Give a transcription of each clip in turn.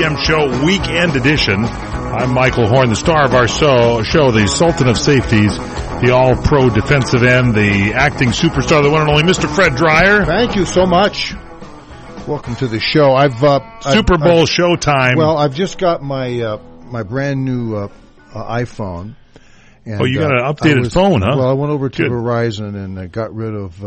PM show, weekend edition. I'm Michael Horn, the star of our show, the Sultan of Safeties, the all-pro defensive end, the acting superstar, the one and only Mr. Fred Dyer. Thank you so much. Welcome to the show. Super Bowl showtime. Well, I've just got my my brand new iPhone. And, you got an updated phone, huh? Well, I went over to Verizon and got rid of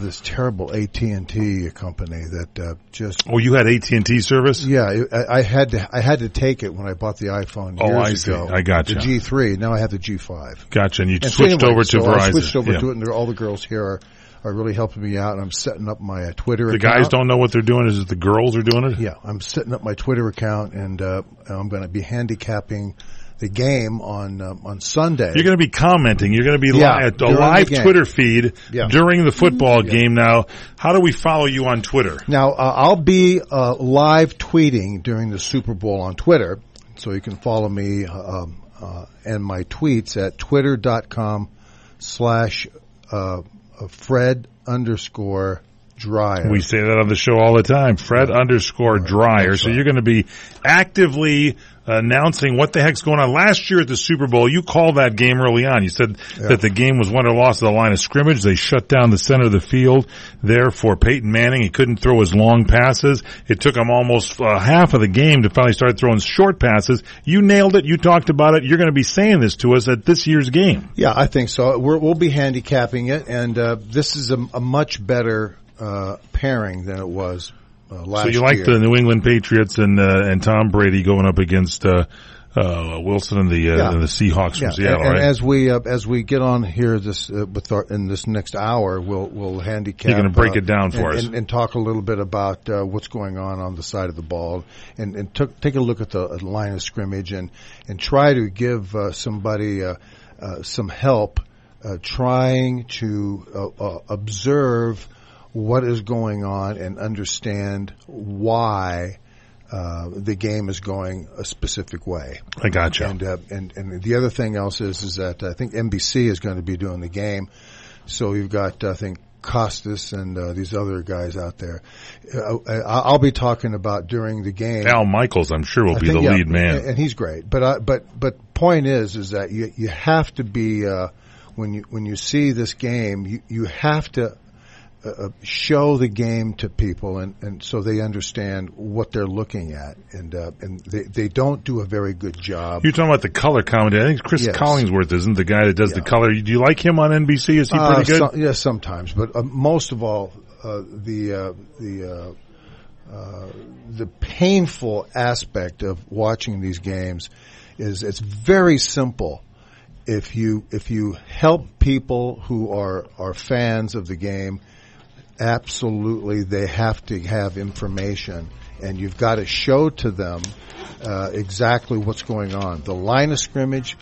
this terrible AT&T company that just. Oh, you had AT&T service? Yeah, I had to take it when I bought the iPhone years ago. I gotcha. The G3. Now I have the G5. Gotcha. And you switched over to Verizon. I switched over to it, and all the girls here are really helping me out. And I'm setting up my Twitter account. The guys don't know what they're doing. Is it the girls are doing it? Yeah, I'm setting up my Twitter account, and I'm going to be handicapping the game on Sunday. You're going to be commenting. You're going to be live Twitter feed during the football game. Now, how do we follow you on Twitter? Now, I'll be live tweeting during the Super Bowl on Twitter, so you can follow me and my tweets at twitter.com/Fred_Dyer. We say that on the show all the time, Fred_Dyer. So you're going to be actively announcing what the heck's going on. Last year at the Super Bowl, you called that game early on. You said that the game was won or lost at the line of scrimmage. They shut down the center of the field there for Peyton Manning. He couldn't throw his long passes. It took him almost half of the game to finally start throwing short passes. You nailed it. You talked about it. You're going to be saying this to us at this year's game. Yeah, I think so. We'll be handicapping it, and this is a much better pairing than it was last year. So you like the New England Patriots and Tom Brady going up against Wilson and the Seahawks from Seattle, and right? as we get on here in this next hour, we'll handicap. You're going to break it down for us and talk a little bit about what's going on the side of the ball, and take a look at the line of scrimmage and try to give somebody some help trying to observe what is going on and understand why the game is going a specific way. I gotcha. And the other thing else is that I think NBC is going to be doing the game. So you've got, I think, Costas and these other guys out there. I'll be talking about during the game. Al Michaels, I'm sure, will be the lead man. And he's great. But point is that you have to be, when you see this game, you have to show the game to people, and so they understand what they're looking at, and they don't do a very good job. You're talking about the color commentary. I think Chris Collingsworth isn't the guy that does the color. Do you like him on NBC? Is he pretty good? Yes, sometimes, but most of all, the painful aspect of watching these games is it's very simple. If you help people who are fans of the game, absolutely, they have to have information, and you've got to show to them exactly what's going on. The line of scrimmage,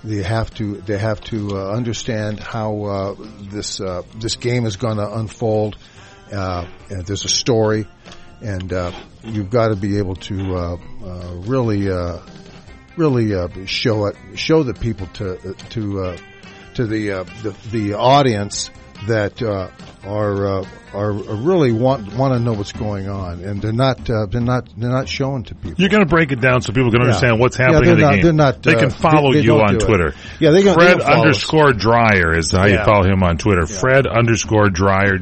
they have to understand how this game is going to unfold. And there's a story, and you've got to be able to really show the people to the audience that are really want to know what's going on, and they're not showing to people. You're going to break it down so people can understand what's happening in the game. They can follow you on Twitter. Yeah, Fred_Dyer is how you follow him on Twitter. Yeah. Fred_Dyer, Dryer.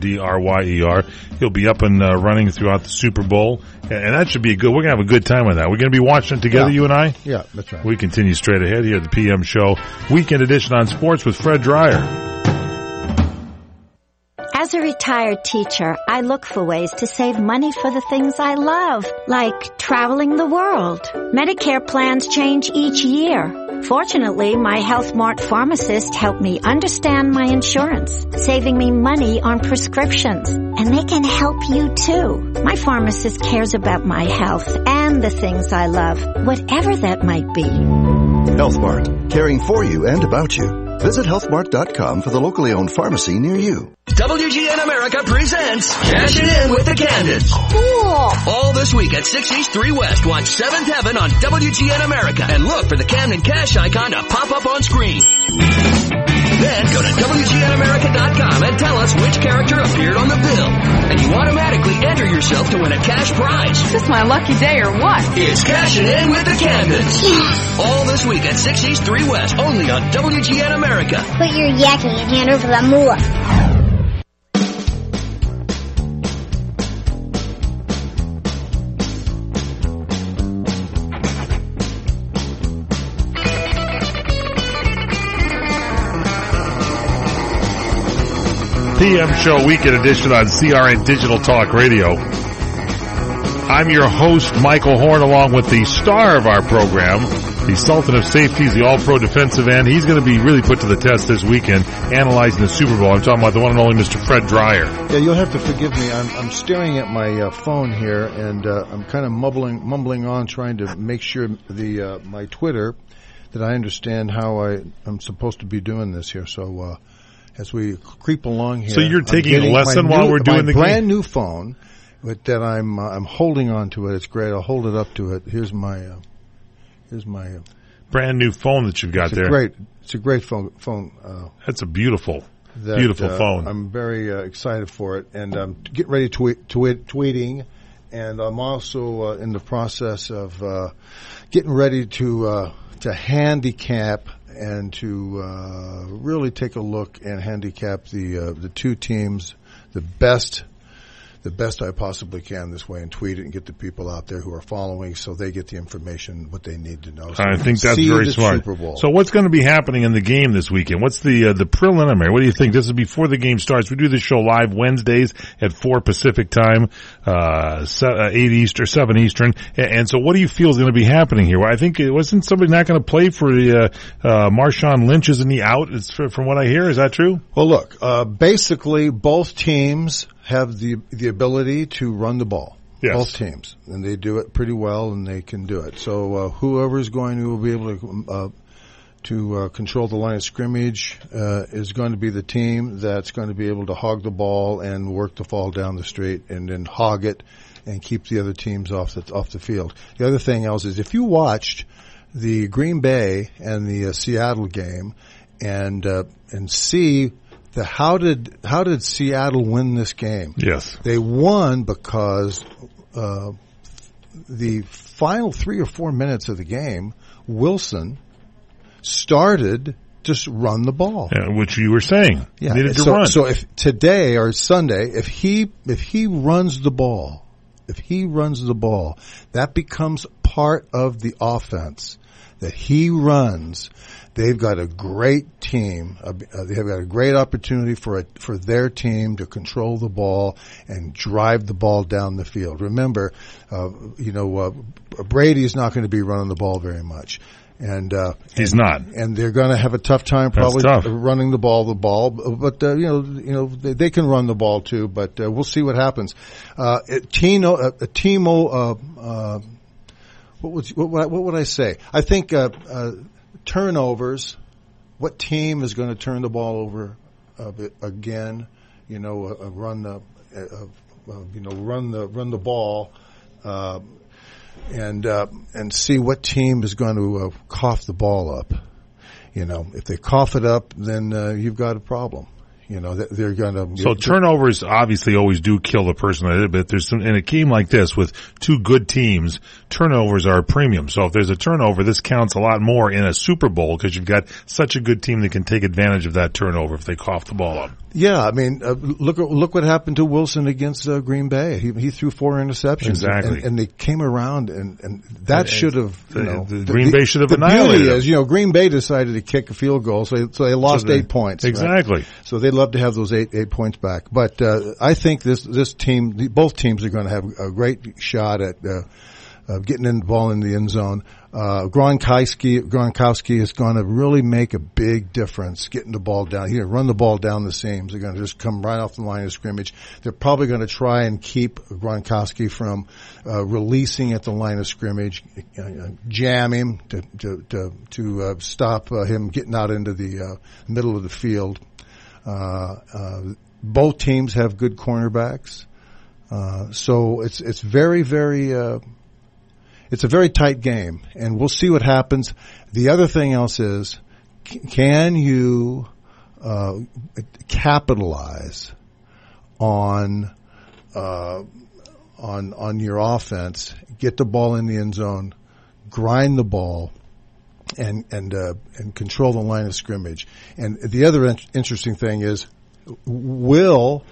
He'll be up and running throughout the Super Bowl, and that should be good. We're going to have a good time with that. We're going to be watching it together, you and I. Yeah, that's right. We continue straight ahead here at the PM Show, weekend edition on sports with Fred Dyer. As a retired teacher, I look for ways to save money for the things I love, like traveling the world. Medicare plans change each year. Fortunately, my Health Mart pharmacist helped me understand my insurance, saving me money on prescriptions. And they can help you too. My pharmacist cares about my health and the things I love, whatever that might be. Health Mart, caring for you and about you. Visit healthmart.com for the locally owned pharmacy near you. WGN America presents Cash It In with the Candid. Cool. All this week at 6 East 3 West, watch 7th Heaven on WGN America and look for the Camden Cash icon to pop up on screen. Then go to WGNAmerica.com and tell us which character appeared on the bill. And you automatically enter your yourself to win a cash prize. Is this my lucky day or what? It's Cashing In with the Camdens. Yes. All this week at 6 East 3 West, only on WGN America. Put your yakking and hand over the moolah. PM Show Weekend Edition on CRN Digital Talk Radio. I'm your host, Michael Horn, along with the star of our program, the Sultan of Safeties, the All-Pro defensive end. He's going to be really put to the test this weekend, analyzing the Super Bowl. I'm talking about the one and only Mr. Fred Dyer. Yeah, you'll have to forgive me. I'm staring at my phone here, and I'm kind of mumbling on, trying to make sure my Twitter that I understand how I'm supposed to be doing this here. So as we creep along here, so you're taking a lesson while we're doing the brand new phone, but that I'm holding on to it. It's great. I'll hold it up to it. Here's my brand new phone that you've got there. It's a great phone. That's a beautiful phone. I'm very excited for it, and I'm getting ready to tweeting, and I'm also in the process of getting ready to handicap and to really take a look and handicap the two teams the best I possibly can this way, and tweet it and get the people out there who are following so they get the information, what they need to know. So I think that's very smart. Super Bowl. So what's going to be happening in the game this weekend? What's the preliminary? What do you think? This is before the game starts. We do this show live Wednesdays at 4 Pacific time, 8 Eastern, 7 Eastern. And so what do you feel is going to be happening here? Well, I think wasn't somebody not going to play for the Marshawn Lynch? Isn't he out? It's from what I hear. Is that true? Well, look, basically both teams have the ability to run the ball. Yes. Both teams, and they do it pretty well, and they can do it. So whoever is going to be able to control the line of scrimmage is going to be the team that's going to be able to hog the ball and work the ball down the street, and then hog it and keep the other teams off the field. The other thing else is, if you watched the Green Bay and the Seattle game and see how did Seattle win this game? Yes. They won because the final 3 or 4 minutes of the game, Wilson started to run the ball. Which you were saying. Yeah. Needed to run. So if today or Sunday, if he runs the ball, that becomes part of the offense that he runs. They've got a great team. They have got a great opportunity for their team to control the ball and drive the ball down the field. Remember, Brady's not going to be running the ball very much. And he's not. And they're going to have a tough time probably running the ball, but they can run the ball too, but we'll see what happens. What would I say? I think turnovers. What team is going to turn the ball over again? Run the ball, and see what team is going to cough the ball up. If they cough it up, then you've got a problem. They're going to. So turnovers obviously always do kill the person a little bit. There's in a game like this with two good teams, turnovers are a premium. So if there's a turnover, this counts a lot more in a Super Bowl because you've got such a good team that can take advantage of that turnover if they cough the ball up. Yeah, I mean, look what happened to Wilson against Green Bay. He threw 4 interceptions, exactly, and they came around, and that should have, Green Bay should have annihilated. The beauty is, Green Bay decided to kick a field goal, so they lost 8 points. Exactly. Right? So they'd love to have those eight points back. But I think this team, both teams, are going to have a great shot at getting the ball in the end zone. Gronkowski is going to really make a big difference getting the ball down. He's going to run the ball down the seams. They're going to just come right off the line of scrimmage. They're probably going to try and keep Gronkowski from releasing at the line of scrimmage, jam him to stop him getting out into the middle of the field. Both teams have good cornerbacks, so it's very, very. It's a very tight game, and we'll see what happens. The other thing else is, can you capitalize on on your offense, get the ball in the end zone, grind the ball, and control the line of scrimmage. And the other interesting thing is, will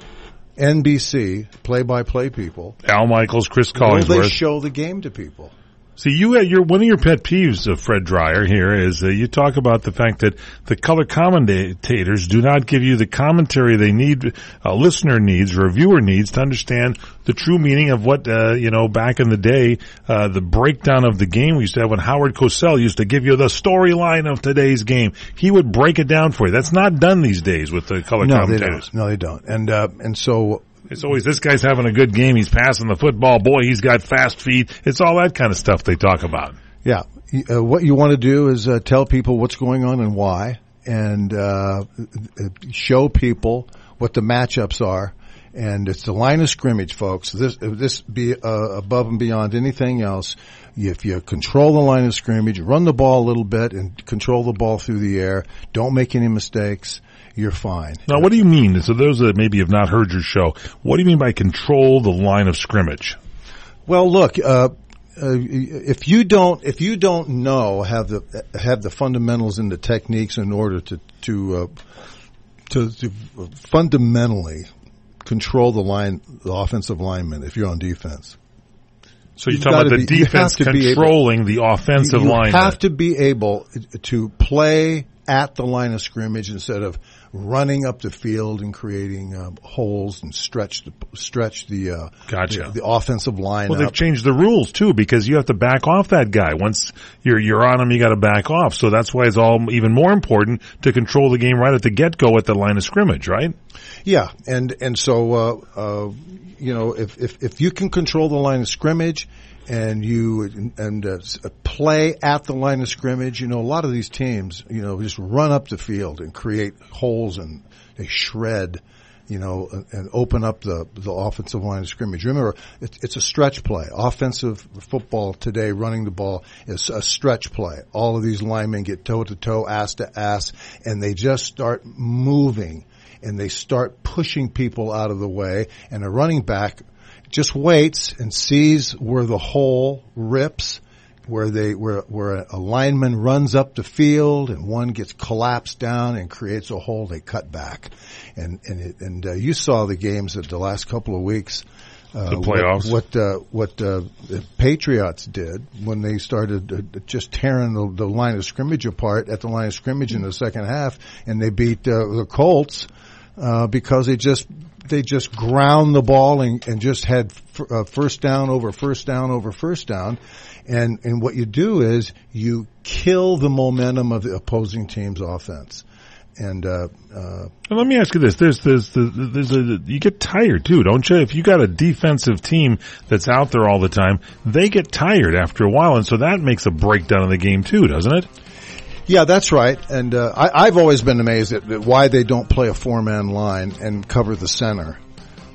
NBC play-by-play people, Al Michaels, Chris Collingsworth, will they show the game to people? See, one of your pet peeves, Fred Dyer, here is you talk about the fact that the color commentators do not give you the commentary they need, a listener needs or a viewer needs to understand the true meaning of what, back in the day, the breakdown of the game we used to have when Howard Cosell used to give you the storyline of today's game. He would break it down for you. That's not done these days with the color commentators. No, they don't. And so, it's always, this guy's having a good game. He's passing the football. Boy, he's got fast feet. It's all that kind of stuff they talk about. Yeah. What you want to do is tell people what's going on and why, and show people what the matchups are. And it's the line of scrimmage, folks. This be above and beyond anything else. If you control the line of scrimmage, run the ball a little bit, and control the ball through the air, don't make any mistakes, you're fine. Now, what do you mean? So those that maybe have not heard your show, what do you mean by control the line of scrimmage? Well, look, if you don't know, have the fundamentals and the techniques in order to fundamentally control the offensive lineman if you're on defense. So you're talking about the defense controlling the offensive lineman. You have to be able to play at the line of scrimmage instead of running up the field and creating holes and stretch the offensive line. Well, they've changed the rules too, because you have to back off that guy. Once you're on him, you got to back off. So that's why it's all even more important to control the game right at the get-go at the line of scrimmage, right? Yeah, and so if you can control the line of scrimmage and play at the line of scrimmage, a lot of these teams, just run up the field and create holes and they shred, and open up the offensive line of scrimmage. Remember, it's a stretch play. Offensive football today, running the ball, is a stretch play. All of these linemen get toe to toe, ass to ass, and they just start moving and they start pushing people out of the way, and a running back just waits and sees where the hole rips, where a lineman runs up the field and one gets collapsed down and creates a hole. They cut back, and you saw the games of the last couple of weeks. The playoffs. What the Patriots did when they started just tearing the line of scrimmage apart at the line of scrimmage in the second half, and they beat the Colts because they just ground the ball and just had first down over first down over first down. And what you do is you kill the momentum of the opposing team's offense. And let me ask you this: you get tired too, don't you? If you got a defensive team that's out there all the time, they get tired after a while, and so that makes a breakdown of the game too, doesn't it? Yeah, that's right. And I've always been amazed at why they don't play a four-man line and cover the center.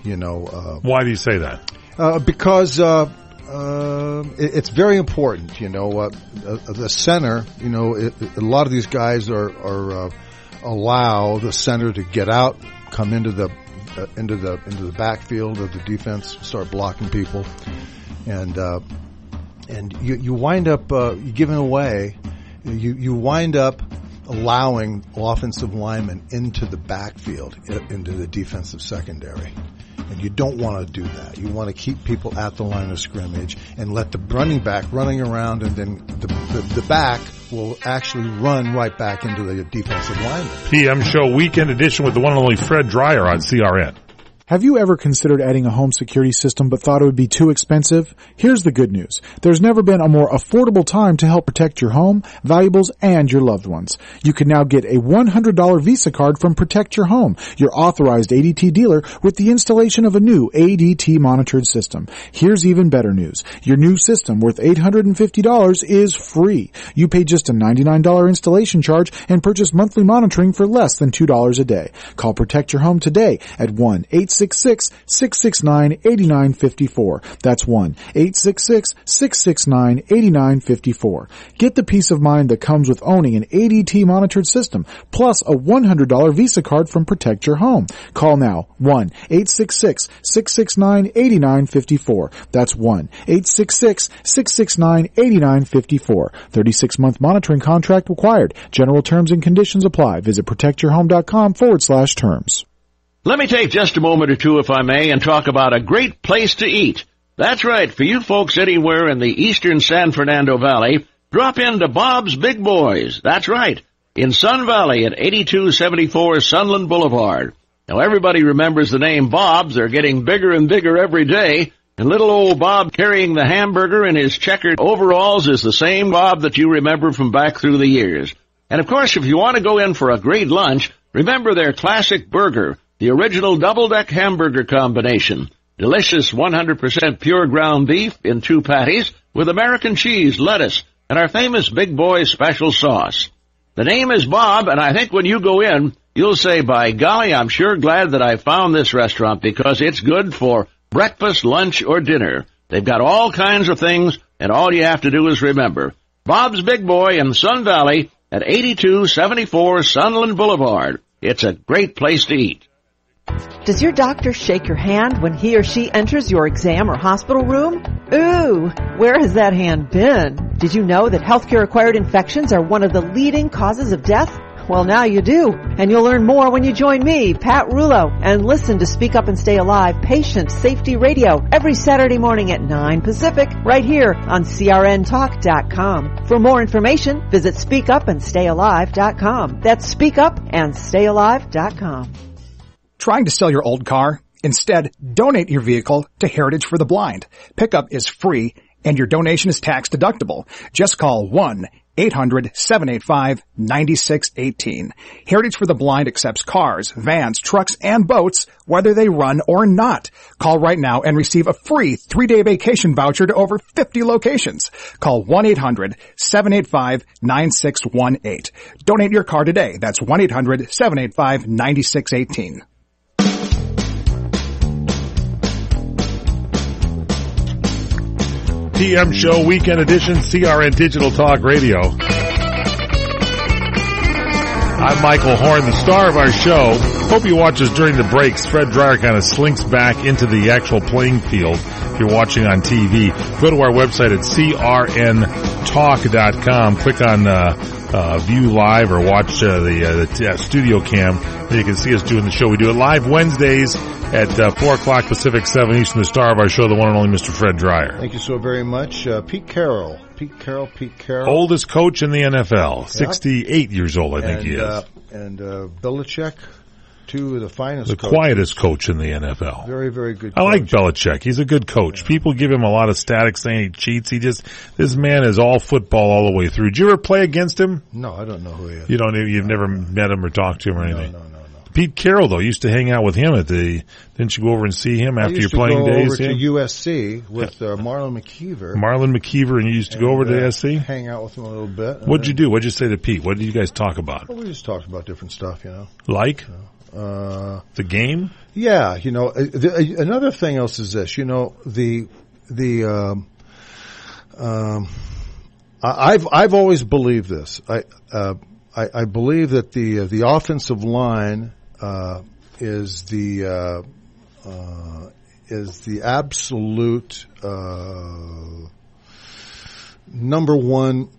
Why do you say that? Because it's very important. The center. A lot of these guys are allow the center to get out, come into the backfield of the defense, start blocking people, and you wind up giving away. You wind up allowing offensive linemen into the backfield, into the defensive secondary. And you don't want to do that. You want to keep people at the line of scrimmage and let the running back running around, and then the back will actually run right back into the defensive lineman. PM Show Weekend Edition with the one and only Fred Dyer on CRN. Have you ever considered adding a home security system but thought it would be too expensive? Here's the good news. There's never been a more affordable time to help protect your home, valuables, and your loved ones. You can now get a $100 Visa card from Protect Your Home, your authorized ADT dealer, with the installation of a new ADT monitored system. Here's even better news. Your new system, worth $850, is free. You pay just a $99 installation charge and purchase monthly monitoring for less than $2 a day. Call Protect Your Home today at 1-877 1-866-669-8954. That's 1-866-669-8954. Get the peace of mind that comes with owning an ADT monitored system, plus a $100 Visa card from Protect Your Home. Call now, 1-866-669-8954. That's 1-866-669-8954. 36-month monitoring contract required. General terms and conditions apply. Visit protectyourhome.com/terms. Let me take just a moment or two, if I may, and talk about a great place to eat. That's right, for you folks anywhere in the eastern San Fernando Valley, drop into Bob's Big Boys. That's right, in Sun Valley at 8274 Sunland Boulevard. Now, everybody remembers the name Bob's. They're getting bigger and bigger every day. And little old Bob carrying the hamburger in his checkered overalls is the same Bob that you remember from back through the years. And, of course, if you want to go in for a great lunch, remember their classic burger, the original double-deck hamburger combination. Delicious 100% pure ground beef in 2 patties with American cheese, lettuce, and our famous Big Boy special sauce. The name is Bob, and I think when you go in, you'll say, by golly, I'm sure glad that I found this restaurant because it's good for breakfast, lunch, or dinner. They've got all kinds of things, and all you have to do is remember. Bob's Big Boy in Sun Valley at 8274 Sunland Boulevard. It's a great place to eat. Does your doctor shake your hand when he or she enters your exam or hospital room? Ooh, where has that hand been? Did you know that healthcare-acquired infections are one of the leading causes of death? Well, now you do, and you'll learn more when you join me, Pat Rulo, and listen to Speak Up and Stay Alive Patient Safety Radio every Saturday morning at 9 Pacific, right here on CRNTalk.com. For more information, visit SpeakUpAndStayAlive.com. That's SpeakUpAndStayAlive.com. Trying to sell your old car? Instead, donate your vehicle to Heritage for the Blind. Pickup is free, and your donation is tax deductible. Just call 1-800-785-9618. Heritage for the Blind accepts cars, vans, trucks, and boats, whether they run or not. Call right now and receive a free 3-day vacation voucher to over 50 locations. Call 1-800-785-9618. Donate your car today. That's 1-800-785-9618. PM Show Weekend Edition, CRN Digital Talk Radio. I'm Michael Horn, the star of our show. Hope you watch us during the breaks. Fred Dyer kind of slinks back into the actual playing field if you're watching on TV. Go to our website at crntalk.com. Click on view live or watch the studio cam. And you can see us doing the show. We do it live Wednesdays at 4 o'clock Pacific, 7 Eastern. The star of our show, the one and only Mr. Fred Dyer. Thank you so very much. Pete Carroll. Oldest coach in the NFL. 68 years old, I think he is. And Belichick, two of the finest the coaches. Quietest coach in the NFL. Very, very good coach. I like Belichick. He's a good coach. Yeah. People give him a lot of static saying he cheats. This man is all football all the way through. Did you ever play against him? No, I don't know who he is. You've never met him or talked to him or anything? No. Pete Carroll, though, used to hang out with him didn't you go over and see him after your playing days? I used to go over to USC with Marlon McKeever. And you used to go over to USC? Hang out with him a little bit. What'd you do? What'd you say to Pete? What did you guys talk about? Well, we just talked about different stuff, Like? The game? Yeah, another thing else is this, I've always believed this. I believe that the offensive line is the absolute number one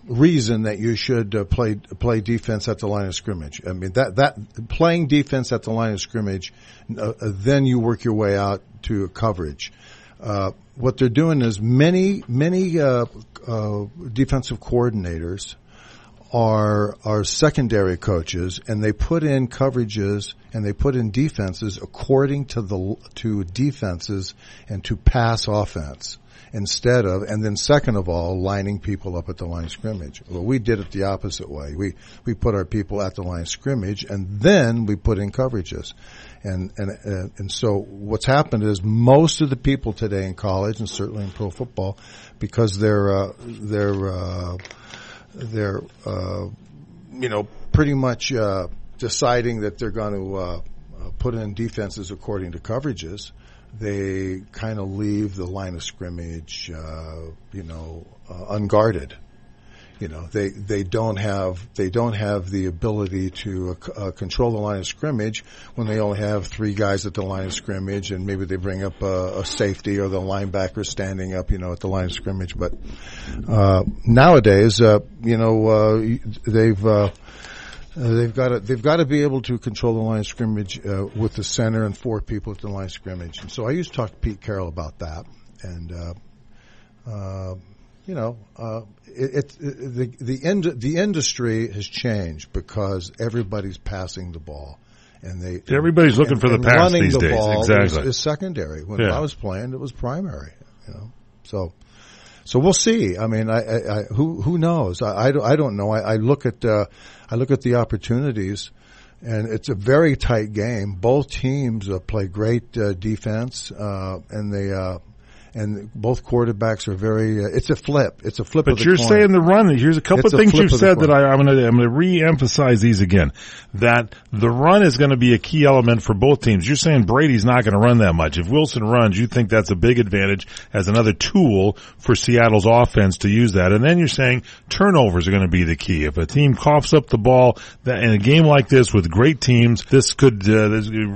reason that you should play defense at the line of scrimmage. I mean that playing defense at the line of scrimmage, then you work your way out to coverage. What they're doing is many defensive coordinators are secondary coaches, and they put in coverages and they put in defenses according to defenses and to pass offense instead of, and then second of all, lining people up at the line of scrimmage. Well, we did it the opposite way. We put our people at the line of scrimmage, and then we put in coverages. And so what's happened is most of the people today in college and certainly in pro football, because they're pretty much deciding that they're going to put in defenses according to coverages, they kind of leave the line of scrimmage, unguarded. They don't have the ability to control the line of scrimmage when they only have 3 guys at the line of scrimmage, and maybe they bring up a safety or the linebacker standing up, at the line of scrimmage. But nowadays, they've got to be able to control the line of scrimmage with the center and 4 people at the line of scrimmage. And so I used to talk to Pete Carroll about that, and the industry has changed because everybody's passing the ball, and everybody's looking for the pass these days. Exactly, is secondary. When I was playing, it was primary. So we'll see. I mean, who knows? I don't know. I look at the opportunities, and it's a very tight game. Both teams play great defense, and both quarterbacks are very. It's a flip. It's a flip. But of the you're coin. saying the run. Here's a couple of things you've said that I'm going to re-emphasize these again. That the run is going to be a key element for both teams. You're saying Brady's not going to run that much. If Wilson runs, you think that's a big advantage as another tool for Seattle's offense to use that. And then you're saying turnovers are going to be the key. If a team coughs up the ball in a game like this with great teams, this could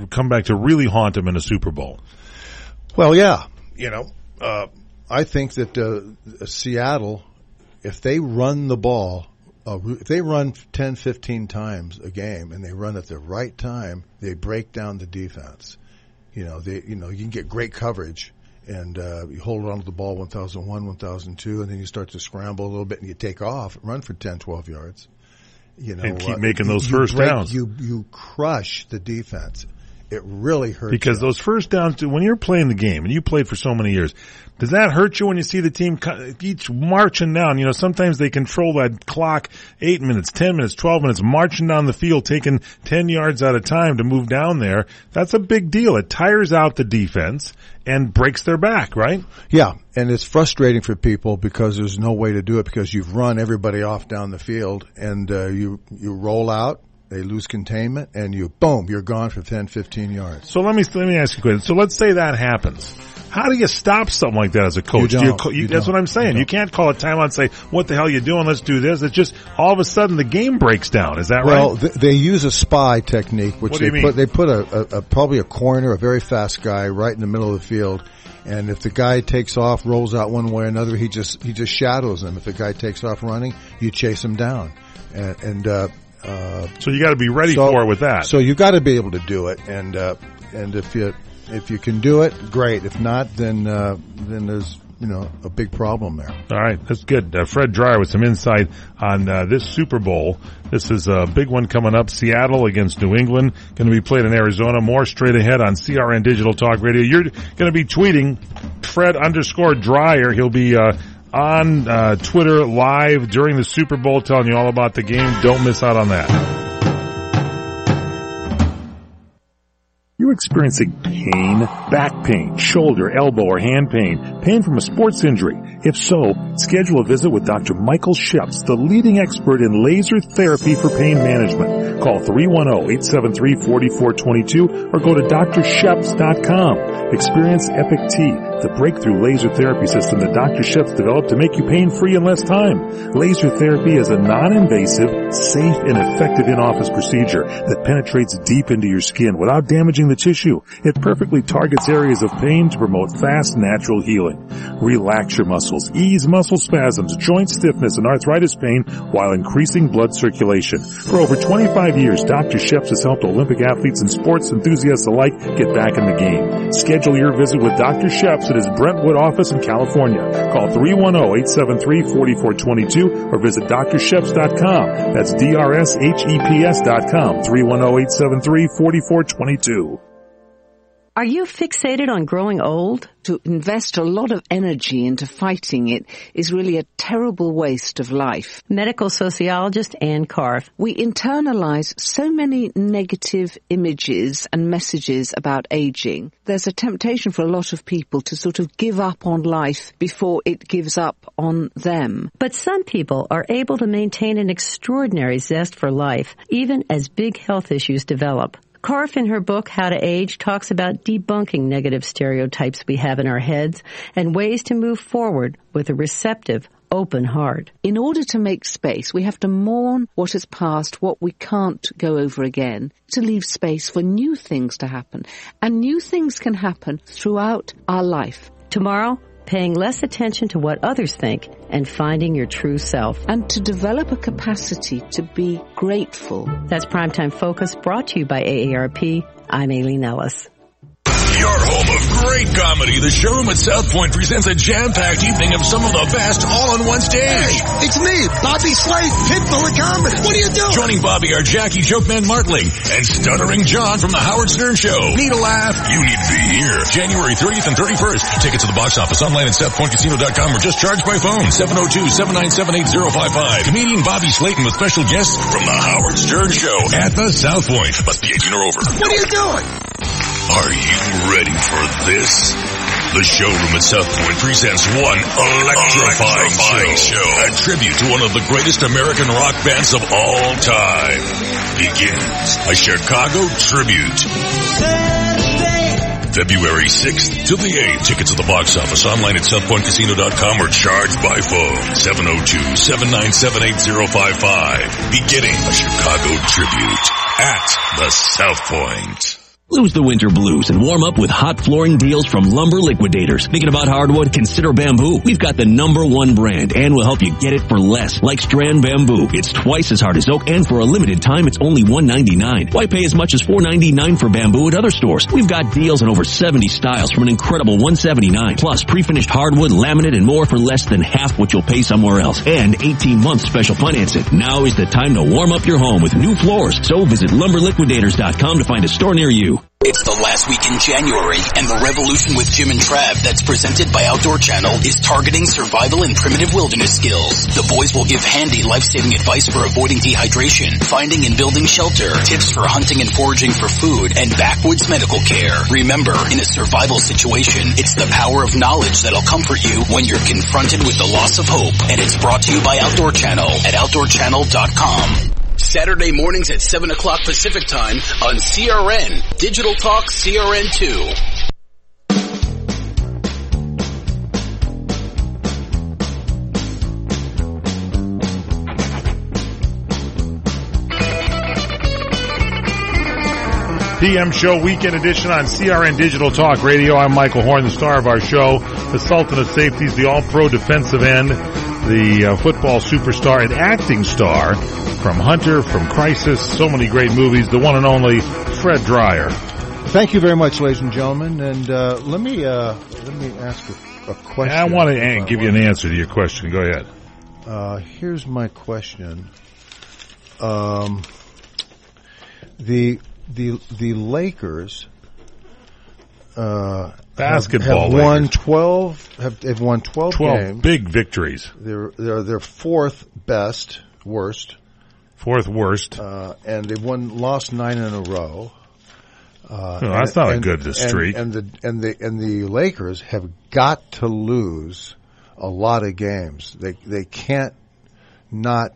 come back to really haunt them in a Super Bowl. Well, yeah, I think that Seattle, if they run the ball, if they run 10, 15 times a game and they run at the right time, they break down the defense. You can get great coverage and you hold on to the ball 1,001, 1,002, and then you start to scramble a little bit and you take off, run for 10, 12 yards. And keep making those first downs. You crush the defense. It really hurts because those first downs, when you're playing the game, and you played for so many years, does that hurt you when you see the team each marching down? Sometimes they control that clock 8 minutes, 10 minutes, 12 minutes, marching down the field, taking 10 yards at a time to move down there. That's a big deal. It tires out the defense and breaks their back, right? Yeah, and it's frustrating for people because there's no way to do it because you've run everybody off down the field, and you roll out. They lose containment, and you're gone for 10, 15 yards. So let me ask you a question. So let's say that happens. How do you stop something like that as a coach? That's what I'm saying. You can't call a timeout and say, what the hell are you doing? Let's do this. It's just all of a sudden the game breaks down. Is that right? Well, they use a spy technique, which they put probably a corner, a very fast guy right in the middle of the field. And if the guy takes off, rolls out one way or another, he just shadows him. If the guy takes off running, you chase him down. So you got to be ready for it with that. So you got to be able to do it, and if you can do it, great. If not, then there's a big problem there. All right, that's good. Fred Dyer with some insight on this Super Bowl. This is a big one coming up. Seattle against New England, going to be played in Arizona. More straight ahead on CRN Digital Talk Radio. You're going to be tweeting Fred_Dyer. He'll be on Twitter live during the Super Bowl, telling you all about the game. Don't miss out on that. You experiencing pain, back pain, shoulder, elbow, or hand pain from a sports injury? If so, schedule a visit with Dr. Michael Sheps, the leading expert in laser therapy for pain management. Call 310-873-4422 or go to drsheps.com. Experience Epic T, the breakthrough laser therapy system that Dr. Sheps developed to make you pain-free in less time. Laser therapy is a non-invasive, safe, and effective in-office procedure that penetrates deep into your skin without damaging the tissue. It perfectly targets areas of pain to promote fast, natural healing. Relax your muscles, ease muscle spasms, joint stiffness, and arthritis pain while increasing blood circulation. For over 25 years, Dr. Sheps has helped Olympic athletes and sports enthusiasts alike get back in the game. Schedule your visit with Dr. Sheps at his Brentwood office in California. Call 310-873-4422 or visit drsheps.com. That's DRSHEPS.com. 310-873-4422. Are you fixated on growing old? To invest a lot of energy into fighting it is really a terrible waste of life. Medical sociologist Ann Carth. We internalize so many negative images and messages about aging. There's a temptation for a lot of people to sort of give up on life before it gives up on them. But some people are able to maintain an extraordinary zest for life, even as big health issues develop. Karf, in her book, How to Age, talks about debunking negative stereotypes we have in our heads and ways to move forward with a receptive, open heart. In order to make space, we have to mourn what has passed, what we can't go over again, to leave space for new things to happen. And new things can happen throughout our life. Tomorrow, paying less attention to what others think and finding your true self. And to develop a capacity to be grateful. That's Primetime Focus, brought to you by AARP. I'm Aileen Ellis. Your home of great comedy. The Showroom at South Point presents a jam-packed evening of some of the best all on one stage. Hey, it's me, Bobby Slade, Pitbull of comedy. What are you doing? Joining Bobby are Jackie Jokeman Martling and Stuttering John from The Howard Stern Show. Need a laugh? You need to be here. January 30th and 31st. Tickets at the box office, online at SouthPointCasino.com, or just charged by phone. 702-797-8055. Comedian Bobby Slayton with special guests from The Howard Stern Show at the South Point. Must be 18 or over. What are you doing? Are you ready for this? The Showroom at South Point presents one electrifying show. A tribute to one of the greatest American rock bands of all time. Begins a Chicago tribute. February 6th to the 8th. Tickets at the box office, online at SouthPointCasino.com, or charged by phone. 702-797-8055. Beginning a Chicago tribute at the South Point. Lose the winter blues and warm up with hot flooring deals from Lumber Liquidators. Thinking about hardwood? Consider bamboo. We've got the #1 brand, and we'll help you get it for less. Like Strand Bamboo. It's twice as hard as oak, and for a limited time, it's only $1.99. Why pay as much as $4.99 for bamboo at other stores? We've got deals on over 70 styles from an incredible $179. Plus, pre-finished hardwood, laminate, and more for less than half what you'll pay somewhere else. And 18-month special financing. Now is the time to warm up your home with new floors. So visit LumberLiquidators.com to find a store near you. It's the last week in January, and the Revolution with Jim and Trav that's presented by Outdoor Channel is targeting survival and primitive wilderness skills. The boys will give handy life-saving advice for avoiding dehydration, finding and building shelter, tips for hunting and foraging for food, and backwoods medical care. Remember, in a survival situation, it's the power of knowledge that'll comfort you when you're confronted with the loss of hope. And it's brought to you by Outdoor Channel at OutdoorChannel.com. Saturday mornings at 7 o'clock Pacific Time on CRN, Digital Talk CRN2. PM Show Weekend Edition on CRN Digital Talk Radio. I'm Michael Horn, the star of our show, the Sultan of Safeties, the all-pro defensive end, the football superstar and acting star from Hunter, from Crisis, so many great movies, the one and only Fred Dyer. Thank you very much, ladies and gentlemen. And let me ask a question. I want to give you an answer to your question. Go ahead. Here's my question. The Lakers basketball have won 12 have won 12 games. Big victories. They're fourth worst, and they've lost 9 in a row. That's not a good streak. And the Lakers have got to lose a lot of games. They can't not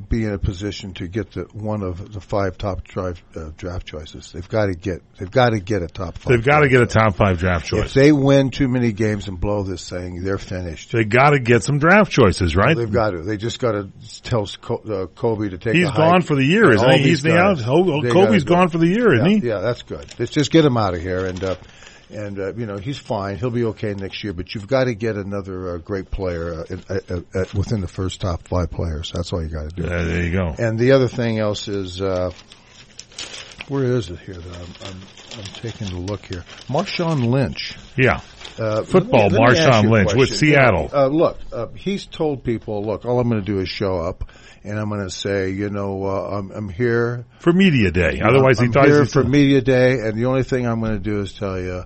be in a position to get one of the 5 top draft choices. They've got to get a top 5. They've got to get a top 5 draft choice. If they win too many games and blow this thing, they're finished. They got to get some draft choices, right? Well, they've got to. They just got to tell Kobe to take. He's gone for the year, isn't he? He's out. Kobe's gone for the year, isn't he? Yeah, that's good. Let's just get him out of here and he's fine. He'll be okay next year. But you've got to get another great player within the first top 5 players. That's all you got to do. There you go. And the other thing else is, where is it here? That I'm taking a look here. Marshawn Lynch. Yeah. Football. Marshawn Lynch with Seattle. Look, he's told people, look, all I'm going to do is show up. And I'm going to say, I'm here for media day. Otherwise, I'm here for media day, and the only thing I'm going to do is tell you,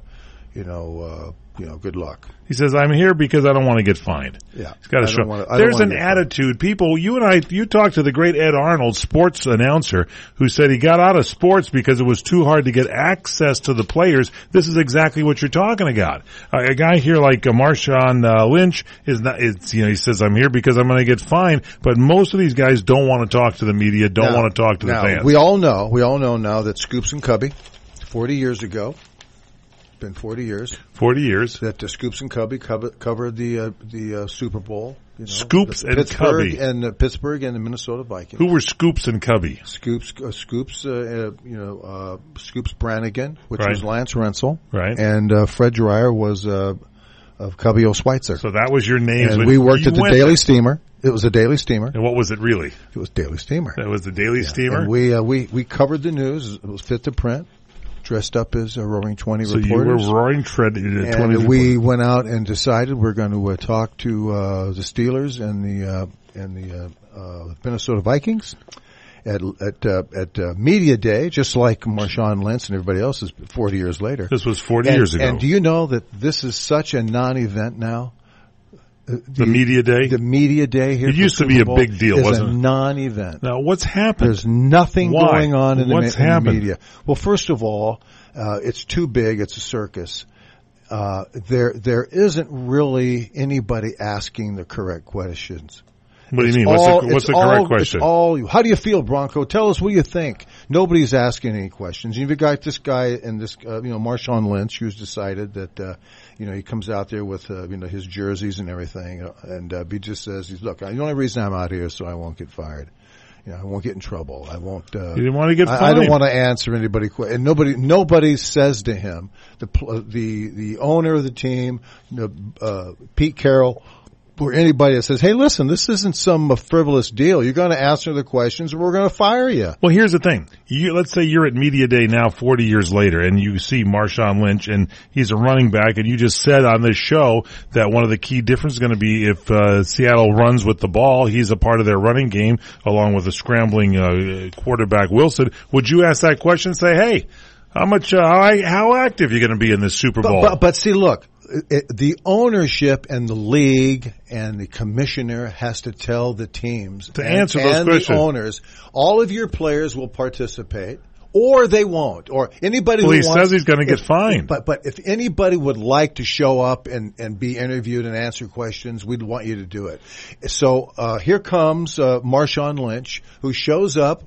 good luck. He says, I'm here because I don't want to get fined. Yeah. He's got to show. There's an attitude. People, you talked to the great Ed Arnold, sports announcer, who said he got out of sports because it was too hard to get access to the players. This is exactly what you're talking about. A guy here like Marshawn Lynch he says, I'm here because I'm going to get fined. But most of these guys don't want to talk to the media, don't want to talk to the fans. We all know now that Scoops and Cubby, 40 years ago, been 40 years. 40 years. That Scoops and Cubby covered the Super Bowl. Scoops and Cubby. And Pittsburgh and the Minnesota Vikings. Who were Scoops and Cubby? Scoops Brannigan, which was Lance Rensel. Right. And Fred Dyer was of Cubby O'Schweitzer. So that was your name. And we worked at the Daily Steamer. It was a Daily Steamer. And what was it really? It was Daily Steamer. That was the Daily Steamer? And we covered the news. It was fit to print. Dressed up as a Roaring 20 reporters. So you were Roaring 20 and we went out and decided we're going to talk to the Steelers and the Minnesota Vikings at Media Day, just like Marshawn Lynch and everybody else is 40 years later. This was 40 years ago. And do you know that this is such a non-event now? The Media Day? The Media Day here. It used to be a big deal, wasn't it? It's a non-event. Now, what's happened? There's nothing going on in the media. Well, first of all, it's too big. It's a circus. There isn't really anybody asking the correct questions. What do you mean? What's the correct question? How do you feel, Bronco? Tell us what you think. Nobody's asking any questions. You've got this guy and this, Marshawn Lynch, who's decided that, he comes out there with, his jerseys and everything, and he just says, "Look, the only reason I'm out here is so I won't get fired. I won't get in trouble. I won't." You didn't want to get fined. I don't want to answer anybody. And nobody says to him, the owner of the team, Pete Carroll, or anybody that says, "Hey, listen, this isn't some frivolous deal. You're going to answer the questions, or we're going to fire you." Well, here's the thing. Let's say you're at Media Day now 40 years later, and you see Marshawn Lynch, and he's a running back, and you just said on this show that one of the key differences is going to be if Seattle runs with the ball, he's a part of their running game, along with a scrambling quarterback Wilson. Would you ask that question and say, "Hey, how active are you going to be in this Super Bowl?" But see, look. The ownership and the league and the commissioner has to tell the teams to answer those questions. The owners, all of your players will participate, or they won't, or anybody. Well, who says he's going to get fined. But if anybody would like to show up and be interviewed and answer questions, we'd want you to do it. So here comes Marshawn Lynch, who shows up.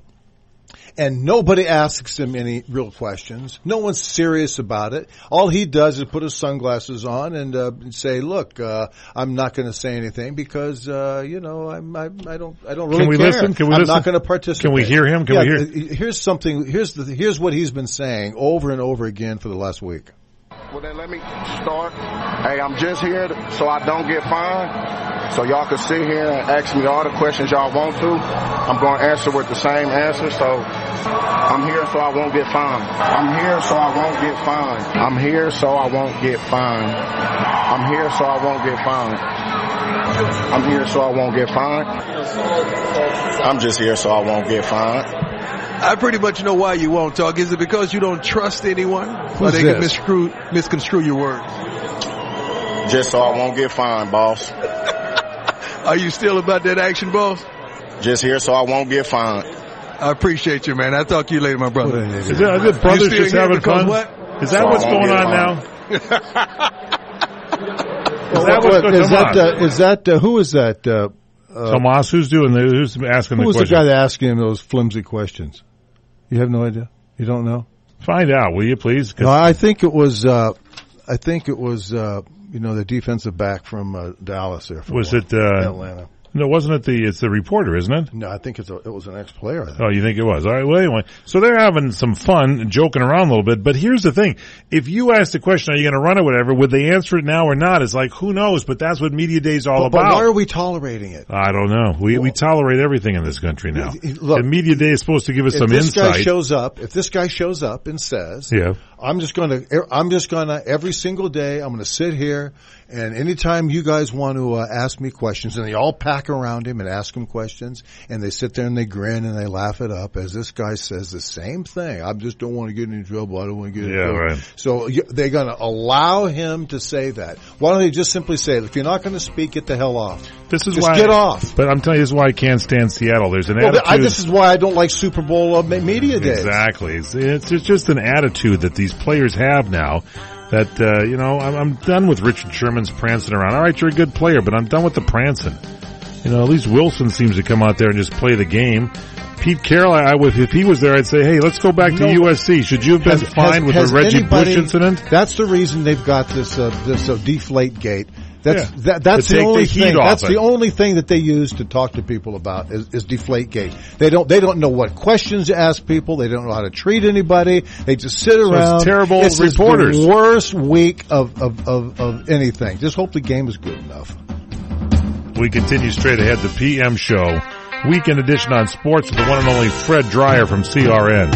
And nobody asks him any real questions. No one's serious about it. All he does is put his sunglasses on and say, "Look, I'm not going to say anything because I don't really Can we care. Listen? Can we I'm listen? not going to participate." Can we hear him? Can we hear? Here's what he's been saying over and over again for the last week. Well, then let me start. Hey, I'm just here so I don't get fined. So y'all can sit here and ask me all the questions y'all want to. I'm going to answer with the same answer. So I'm here so I won't get fined. I'm here so I won't get fined. I'm here so I won't get fined. I'm here so I won't get fined. I'm here so I won't get fined. I'm just here so I won't get fined. I pretty much know why you won't talk. Is it because you don't trust anyone? Or they can misconstrue your words? Just so I won't get fined, boss. Are you still about that action, boss? Just here so I won't get fined. I appreciate you, man. I'll talk to you later, my brother. Is it brothers just having fun? What? Is that what's going on now? Who is that? Tomas, who's asking the question? Who was the guy that asked him those flimsy questions? You have no idea? You don't know? Find out, will you, please? No, I think it was the defensive back from Dallas there. Was it Atlanta? No, wasn't it it's the reporter, isn't it? No, I think it was an ex-player. Oh, you think it was? All right, well, anyway. So they're having some fun and joking around a little bit, but here's the thing. If you ask the question, are you going to run or whatever, would they answer it now or not? It's like, who knows? But that's what Media Day is all about. But why are we tolerating it? I don't know. We tolerate everything in this country now. Look, and Media Day is supposed to give us some insight. If this guy shows up and says, "Yeah, I'm just gonna every single day. I'm gonna sit here, and anytime you guys want to ask me questions, and they all pack around him and ask him questions, and they sit there and they grin and they laugh it up as this guy says the same thing. I just don't want to get in trouble. I don't want to get in trouble. Right. So they're gonna allow him to say that. Why don't they just simply say, if you're not going to speak, get the hell off. This is just why, get off. But I'm telling you, this is why I can't stand Seattle. There's an attitude. This is why I don't like Super Bowl media days. Exactly. It's just an attitude that these players have now. That I'm done with Richard Sherman's prancing around. All right, you're a good player, but I'm done with the prancing. At least Wilson seems to come out there and just play the game. Pete Carroll, if he was there, I'd say, hey, let's go back to USC. Should you have been fined with the Reggie Bush incident? That's the reason they've got this deflate gate. That's the only thing. That's the only thing that they use to talk to people about is deflate gate. They don't know what questions to ask people. They don't know how to treat anybody. They just sit around. It's terrible this reporters. Is the worst week of anything. Just hope the game is good enough. We continue straight ahead. The PM show. Weekend edition on sports with the one and only Fred Dyer from CRN.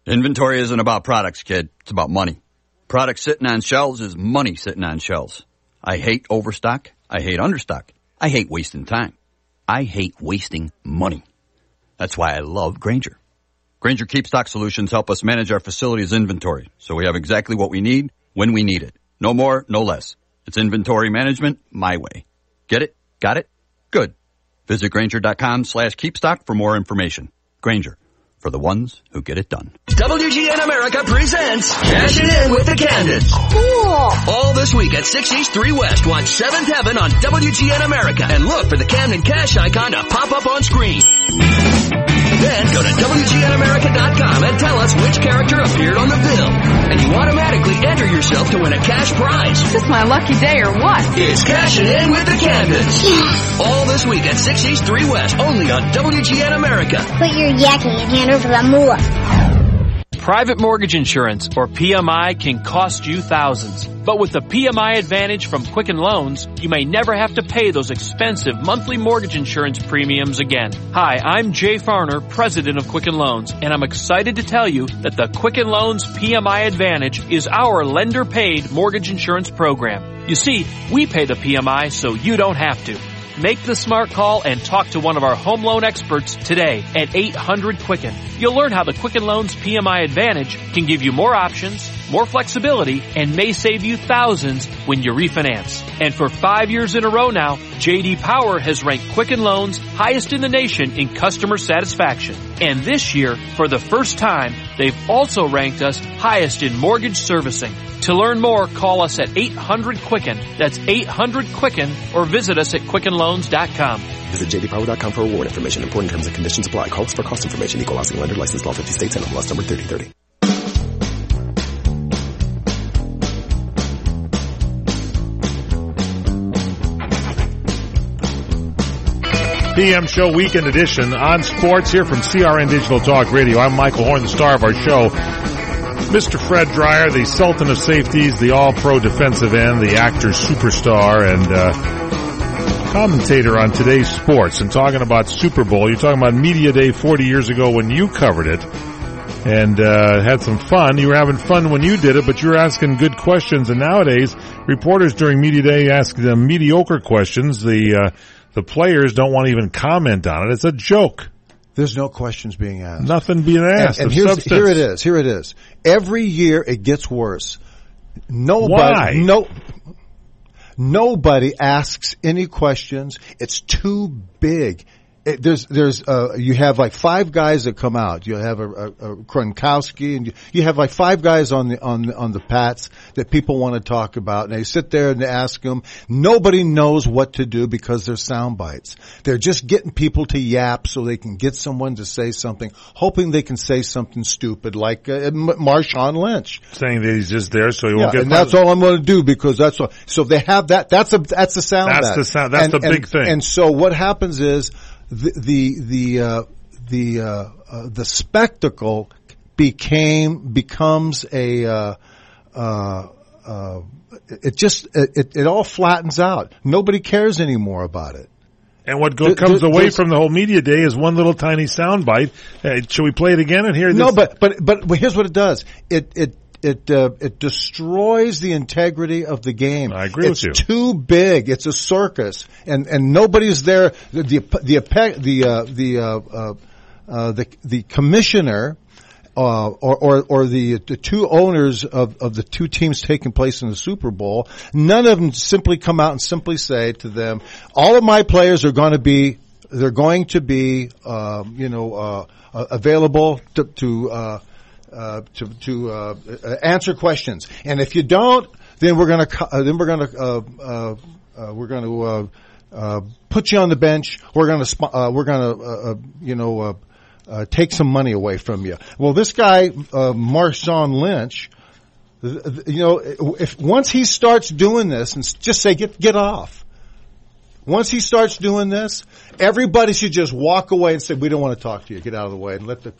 Inventory isn't about products, kid. It's about money. Product sitting on shelves is money sitting on shelves. I hate overstock. I hate understock. I hate wasting time. I hate wasting money. That's why I love Grainger. Grainger KeepStock Solutions help us manage our facility's inventory, so we have exactly what we need when we need it. No more, no less. It's inventory management my way. Get it? Got it? Good. Visit Grainger.com/keepstock for more information. Grainger, for the ones who get it done. WGN America presents Cash It In with the Candids. Cool. All this week at 6 East 3 West, watch 7th Heaven on WGN America and look for the Camden Cash icon to pop up on screen. Then go to WGNAmerica.com and tell us which character appeared on the bill. And you automatically enter yourself to win a cash prize. Is this my lucky day or what? It's Cash It In with the Candids. Yes. All this week at 6 East 3 West, only on WGN America. Put your yakking in hand over the moolah. Private mortgage insurance, or PMI, can cost you thousands. But with the PMI Advantage from Quicken Loans, you may never have to pay those expensive monthly mortgage insurance premiums again. Hi, I'm Jay Farner, president of Quicken Loans, and I'm excited to tell you that the Quicken Loans PMI Advantage is our lender-paid mortgage insurance program. You see, we pay the PMI so you don't have to. Make the smart call and talk to one of our home loan experts today at 800-QUICKEN. You'll learn how the Quicken Loans PMI Advantage can give you more options, more flexibility, and may save you thousands when you refinance. And for 5 years in a row now, J.D. Power has ranked Quicken Loans highest in the nation in customer satisfaction. And this year, for the first time, they've also ranked us highest in mortgage servicing. To learn more, call us at 800-QUICKEN. That's 800-QUICKEN, or visit us at QuickenLoans.com. Visit jdpower.com for award information. Important terms and conditions apply. Call us for cost information. Equal housing lender. License law 50 states. NMLS number 3030. PM Show Weekend Edition on sports here from CRN Digital Talk Radio. I'm Michael Horn, the star of our show. Mr. Fred Dyer, the Sultan of Safeties, the All-Pro defensive end, the actor superstar, and commentator on today's sports. And talking about Super Bowl, you're talking about Media Day 40 years ago when you covered it and had some fun. You were having fun when you did it, but you were asking good questions. And nowadays, reporters during Media Day ask them mediocre questions. The players don't want to even comment on it. It's a joke. There's no questions being asked. Nothing being asked. And here it is. Here it is. Every year it gets worse. Nobody asks any questions. It's too big. You have like five guys that come out. You have a Gronkowski, and you have like five guys on the Pats that people want to talk about, and they sit there and they ask them. Nobody knows what to do because they're sound bites. They're just getting people to yap so they can get someone to say something, hoping they can say something stupid like Marshawn Lynch saying that he's just there so he won't get. And that's all I'm going to do because that's all. So they have that. That's a sound. That's the sound. That's the big thing. And so what happens is. The spectacle becomes it all flattens out. Nobody cares anymore about it. And what comes away from the whole media day is one little tiny soundbite. Should we play it again and hear this? No, but here's what it does. It destroys the integrity of the game. I agree with you. It's too big. It's a circus, and nobody's there. The commissioner, or the two owners of the two teams taking place in the Super Bowl, none of them simply come out and simply say to them, all of my players are going to be, available to answer questions. And if you don't, then we're going to put you on the bench. We're going to take some money away from you. Well, this guy, Marshawn Lynch, if once he starts doing this, and just say get off. Once he starts doing this, everybody should just walk away and say, "We don't want to talk to you. Get out of the way." And let the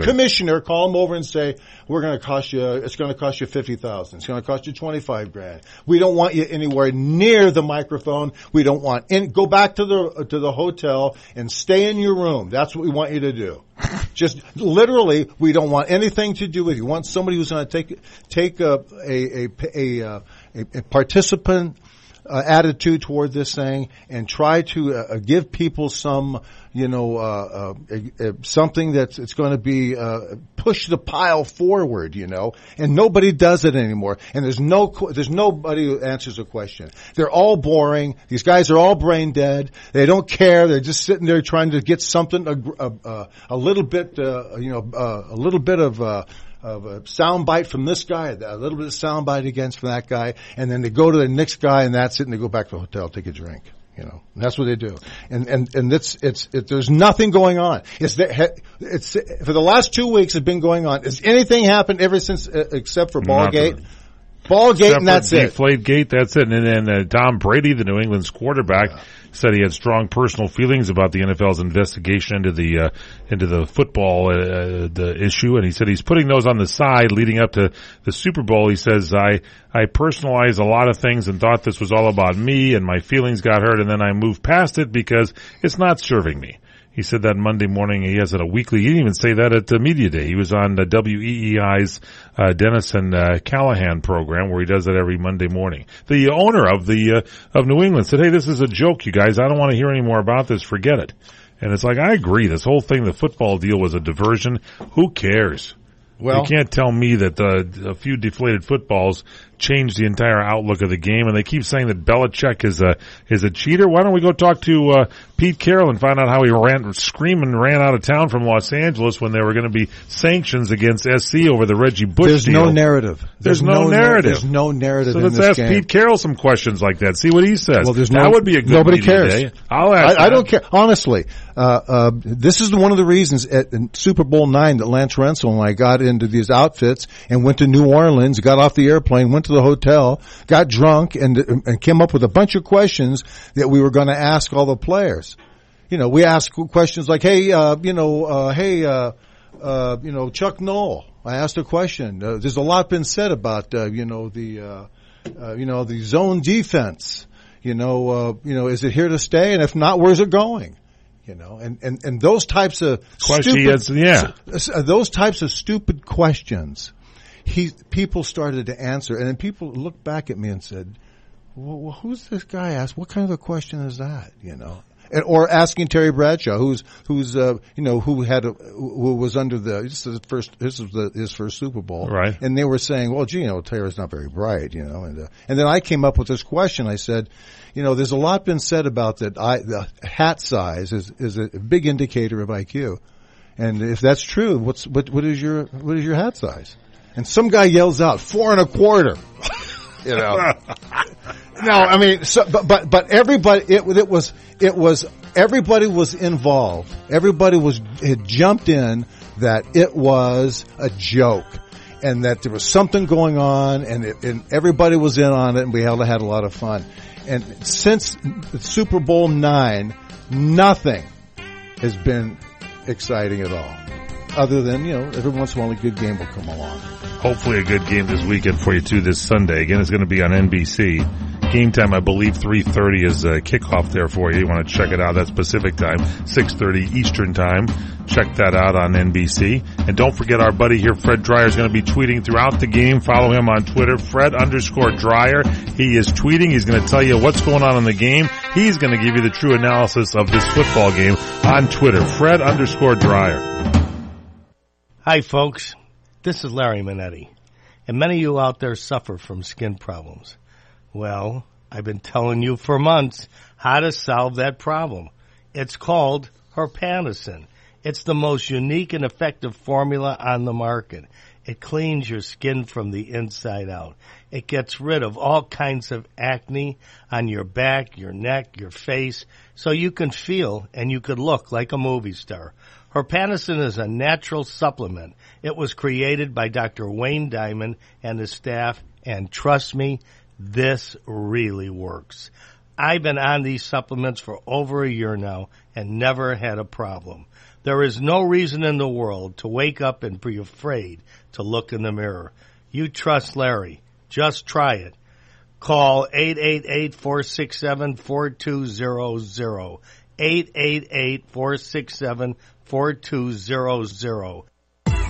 commissioner call him over and say, "We're going to cost you. It's going to cost you $50,000. It's going to cost you $25,000. We don't want you anywhere near the microphone. We don't want go back to the hotel and stay in your room. That's what we want you to do. Just literally, we don't want anything to do with you. We want somebody who's going to take a participant attitude toward this thing and try to give people some, something it's going to be push the pile forward, and nobody does it anymore. And there's nobody who answers a question. They're all boring. These guys are all brain dead. They don't care. They're just sitting there trying to get something, a little bit of a soundbite from this guy, a little bit of soundbite against from that guy, and then they go to the next guy, and that's it, and they go back to the hotel, take a drink. And that's what they do. And there's nothing going on. It's for the last 2 weeks it's been going on. Has anything happened ever since, except for Ballgate? Ballgate, and that's it. Deflategate, that's it. And then Tom Brady, the New England's quarterback, said he had strong personal feelings about the NFL's investigation into the football the issue, and he said he's putting those on the side leading up to the Super Bowl. He says, I personalized a lot of things and thought this was all about me, and my feelings got hurt, and then I moved past it because it's not serving me. He said that Monday morning. He has it a weekly. He didn't even say that at the media day. He was on the WEEI's Dennis and Callahan program, where he does that every Monday morning. The owner of New England said, "Hey, this is a joke, you guys. I don't want to hear any more about this. Forget it." And it's like, I agree. This whole thing, the football deal, was a diversion. Who cares? Well, you can't tell me that a few deflated footballs changed the entire outlook of the game, and they keep saying that Belichick is a cheater. Why don't we go talk to Pete Carroll and find out how he ran out of town from Los Angeles when there were going to be sanctions against SC over the Reggie Bush deal. No narrative. There's no narrative. There's no narrative. So in let's this ask game. Pete Carroll some questions like that. See what he says. Well, that would be a good nobody media cares. day. I'll ask. I don't care. Honestly, this is one of the reasons in Super Bowl IX that Lance Rensel and I got into these outfits and went to New Orleans, got off the airplane, went to the hotel, got drunk, and came up with a bunch of questions that we were going to ask all the players. We asked questions like, Chuck Noll. I asked a question. There's a lot been said about, the zone defense. Is it here to stay? And if not, where's it going? And those types of questions, those types of stupid questions, people started to answer, and then people looked back at me and said, "Well, who's this guy? Asked what kind of a question is that?" Or asking Terry Bradshaw, who was under this was his first Super Bowl, right? And they were saying, "Well, Terry's not very bright," and then I came up with this question. I said, there's a lot been said about that. The hat size is a big indicator of IQ, and if that's true, what is your hat size? And some guy yells out 4 1/4. No, I mean, but everybody, it was everybody was involved. Everybody had jumped in that it was a joke, and that there was something going on, and everybody was in on it, and we had a lot of fun. And since Super Bowl IX, nothing has been exciting at all, other than every once in a while a good game will come along. Hopefully a good game this weekend for you too this Sunday. Again, it's going to be on NBC. Game time, I believe 3:30 is kickoff there for you. You want to check it out. That's Pacific time, 6:30 Eastern time. Check that out on NBC. And don't forget our buddy here, Fred Dyer, is going to be tweeting throughout the game. Follow him on Twitter, Fred_Dyer. He is tweeting. He's going to tell you what's going on in the game. He's going to give you the true analysis of this football game on Twitter, Fred_Dyer. Hi, folks. This is Larry Minetti. And many of you out there suffer from skin problems. Well, I've been telling you for months how to solve that problem. It's called Herpanacin. It's the most unique and effective formula on the market. It cleans your skin from the inside out. It gets rid of all kinds of acne on your back, your neck, your face, so you can feel and you could look like a movie star. Herpanacin is a natural supplement. It was created by Dr. Wayne Diamond and his staff, and trust me, this really works. I've been on these supplements for over a year now and never had a problem. There is no reason in the world to wake up and be afraid to look in the mirror. You trust Larry. Just try it. Call 888-467-4200. 888-467-4200.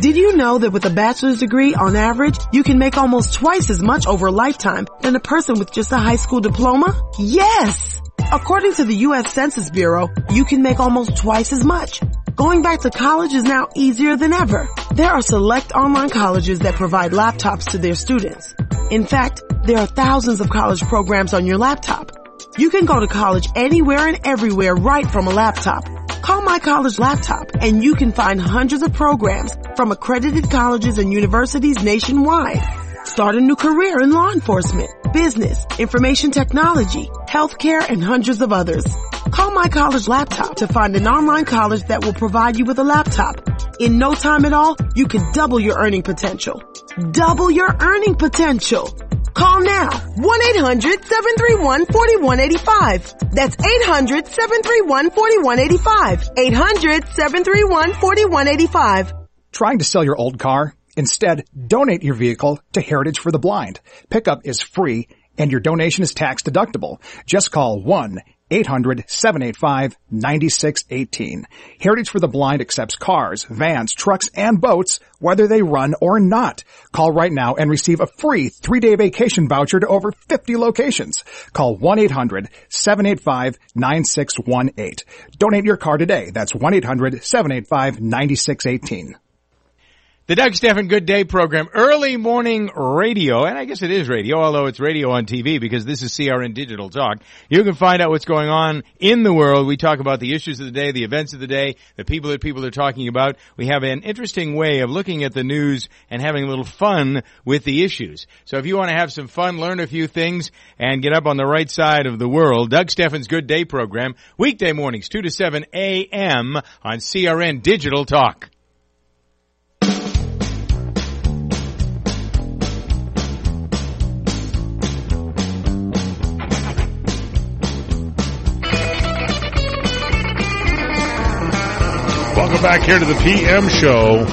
Did you know that with a bachelor's degree, on average, you can make almost twice as much over a lifetime than a person with just a high school diploma? Yes! According to the U.S. Census Bureau, you can make almost twice as much. Going back to college is now easier than ever. There are select online colleges that provide laptops to their students. In fact, there are thousands of college programs on your laptop. You can go to college anywhere and everywhere right from a laptop. Call My College Laptop and you can find hundreds of programs from accredited colleges and universities nationwide. Start a new career in law enforcement, business, information technology, healthcare, and hundreds of others. Call My College Laptop to find an online college that will provide you with a laptop. In no time at all, you can double your earning potential. Double your earning potential. Call now. 1-800-731-4185. That's 800-731-4185. 800-731-4185. Trying to sell your old car? Instead, donate your vehicle to Heritage for the Blind. Pickup is free and your donation is tax deductible. Just call 1-800-785-9618. Heritage for the Blind accepts cars, vans, trucks, and boats, whether they run or not. Call right now and receive a free 3-day vacation voucher to over 50 locations. Call 1-800-785-9618. Donate your car today. That's 1-800-785-9618. The Doug Stephan Good Day program, early morning radio, and I guess it is radio, although it's radio on TV because this is CRN Digital Talk. You can find out what's going on in the world. We talk about the issues of the day, the events of the day, the people that people are talking about. We have an interesting way of looking at the news and having a little fun with the issues. So if you want to have some fun, learn a few things, and get up on the right side of the world, Doug Stephan's Good Day program, weekday mornings, 2 to 7 a.m. on CRN Digital Talk. Welcome back here to the PM show.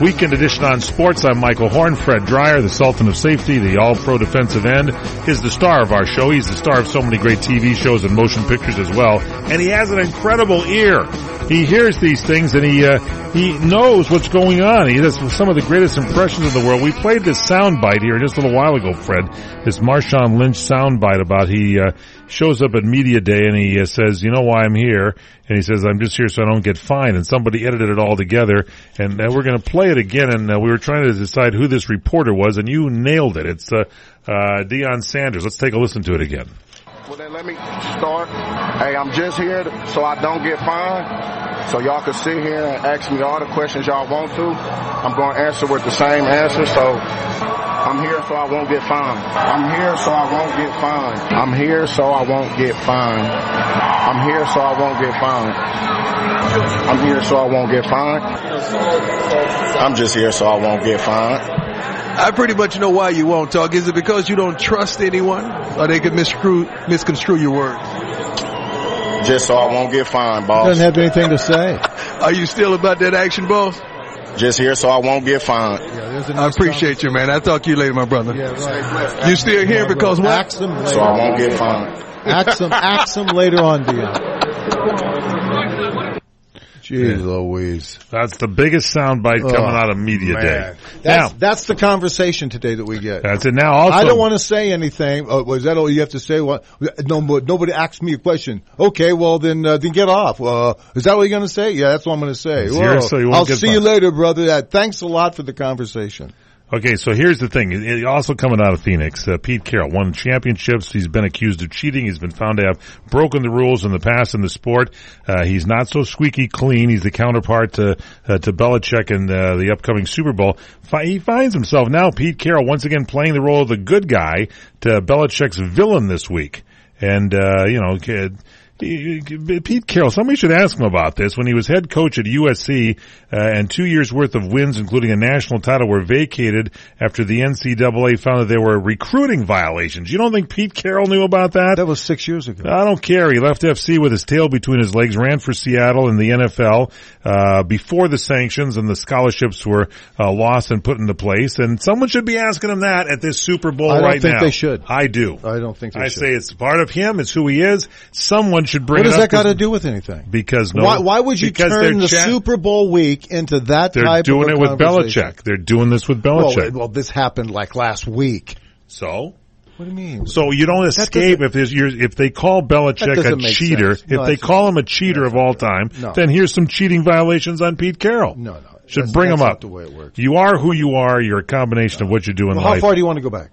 Weekend edition on sports. I'm Michael Horn. Fred Dyer, the Sultan of Safety, the all-pro defensive end, is the star of our show. He's the star of so many great TV shows and motion pictures as well. And he has an incredible ear. He hears these things and he knows what's going on. He does some of the greatest impressions in the world. We played this soundbite here just a little while ago, Fred. This Marshawn Lynch soundbite about he shows up at Media Day and he says, you know why I'm here? And he says, I'm just here so I don't get fined. And somebody edited it all together. And we're going to play it again. And we were trying to decide who this reporter was, and you nailed it. It's Deion Sanders. Let's take a listen to it again. Well, then let me start. Hey, I'm just here so I don't get fined. So y'all can sit here and ask me all the questions y'all want to. I'm going to answer with the same answer. So I'm here so I won't get fined. I'm here so I won't get fined. I'm here so I won't get fined. I'm here so I won't get fined. I'm here so I won't get fined. I'm just here so I won't get fined. I pretty much know why you won't talk. Is it because you don't trust anyone, or they could misconstrue your words? Just so I won't get fined, boss. Doesn't have anything to say. Are you still about that action, boss? Just here so I won't get fined. I appreciate you, man. I'll talk to you later, my brother. Yeah, right. You still here because what? So I won't get fined. Ax them later on, Dion. Jeez Louise. That's the biggest soundbite coming out of Media Day. That's the conversation today that we get. That's it. Now, also, I don't want to say anything. Was that all you have to say? What? No, nobody asked me a question. Okay, well then get off. Is that what you're going to say? Yeah, that's what I'm going to say. I'll see you later, brother. Thanks a lot for the conversation. Okay, so here's the thing. Also coming out of Phoenix, Pete Carroll won championships. He's been accused of cheating. He's been found to have broken the rules in the past in the sport. He's not so squeaky clean. He's the counterpart to Belichick in the upcoming Super Bowl. He finds himself now, Pete Carroll, once again playing the role of the good guy to Belichick's villain this week. And, Pete Carroll, somebody should ask him about this. When he was head coach at USC, and 2 years worth of wins, including a national title, were vacated after the NCAA found that there were recruiting violations. You don't think Pete Carroll knew about that? That was 6 years ago. I don't care. He left FC with his tail between his legs, ran for Seattle in the NFL, before the sanctions and the scholarships were, lost and put into place. And someone should be asking him that at this Super Bowl right now. I don't think they should. I do. I don't think they should. I say it's part of him. It's who he is. Someone should bring it up. What does that got to do with anything? Because why would you turn the Super Bowl week into that type of They're doing it with Belichick. They're doing this with Belichick. Well, this happened like last week. So? What do you mean? So you don't escape if they call Belichick a cheater. If they call him a cheater of all time, then here's some cheating violations on Pete Carroll. No. Should bring him up. That's not the way it works. You are who you are. You're a combination of what you do in life. How far do you want to go back?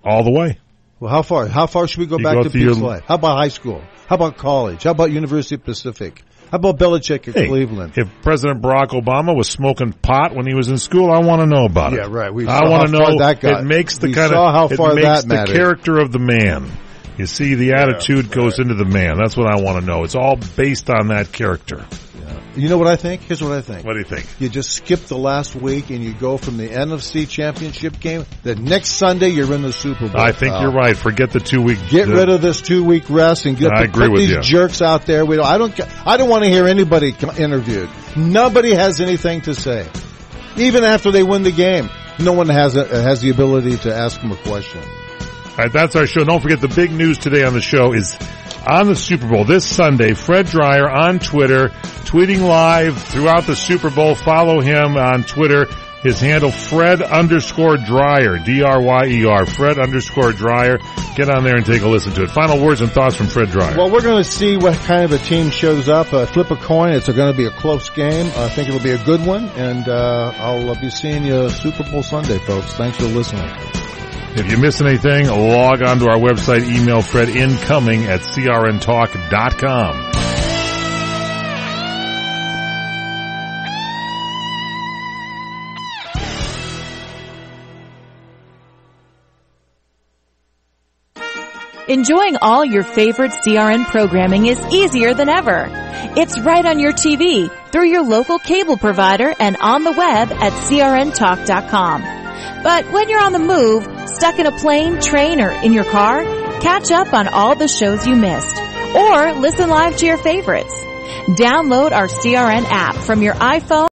All the way. Well, how far? How far should we go back to Pete's life? How about high school? How about college? How about University of Pacific? How about Belichick at Cleveland? If President Barack Obama was smoking pot when he was in school, I want to know about it. Yeah, right. I want to know. It makes the character of the man. You see, the attitude goes into the man. That's what I want to know. It's all based on that character. You know what I think? Here's what I think. What do you think? You just skip the last week and you go from the NFC Championship game. The next Sunday you're in the Super Bowl. I think you're right. Forget the 2 week. Get rid of this 2 week rest and put these jerks out there. I don't want to hear anybody interviewed. Nobody has anything to say. Even after they win the game, no one has the ability to ask them a question. All right, that's our show. Don't forget the big news today on the show is on the Super Bowl this Sunday. Fred Dyer on Twitter, tweeting live throughout the Super Bowl. Follow him on Twitter. His handle, Fred_Dyer, D-R-Y-E-R, Fred_Dyer. Get on there and take a listen to it. Final words and thoughts from Fred Dyer. Well, we're going to see what kind of a team shows up. Flip a coin. It's going to be a close game. I think it'll be a good one. And I'll be seeing you Super Bowl Sunday, folks. Thanks for listening. If you miss anything, log on to our website, email Fred incoming at crntalk.com. Enjoying all your favorite CRN programming is easier than ever. It's right on your TV, through your local cable provider, and on the web at crntalk.com. But when you're on the move, stuck in a plane, train, or in your car, catch up on all the shows you missed. Or listen live to your favorites. Download our CRN app from your iPhone